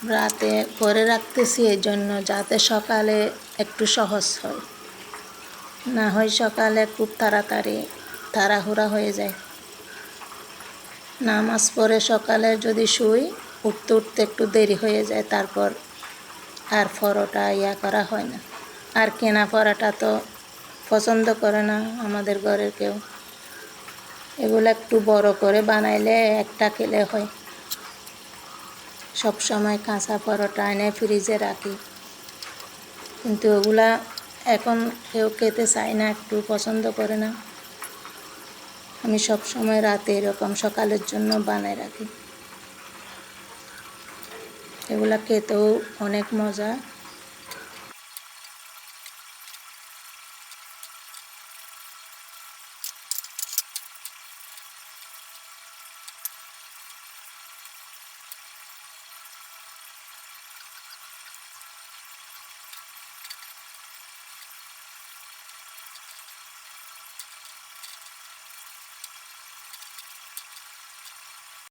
রাতে করে রাখতেছি এই জন্য যাতে সকালে একটু সহজ হয়, না হয় সকালে খুব তাড়াতাড়ি তাড়াহুড়া হয়ে যায়। নামাজ পড়ে সকালে যদি শুই, উঠতে উঠতে একটু দেরি হয়ে যায়, তারপর আর পরোটা করা হয় না। আর কেনা পরোটা তো পছন্দ করে না আমাদের ঘরের কেউ। এগুলো একটু বড় করে বানাইলে একটা খেলে হয়। সব সময় কাঁচা পরোটা এনে ফ্রিজে রাখি, কিন্তু ওগুলা এখন কেউ খেতে চায় না, একটু পছন্দ করে না। আমি সব সময় রাতে এরকম সকালের জন্য বানাই রাখি। এগুলা খেতেও অনেক মজা।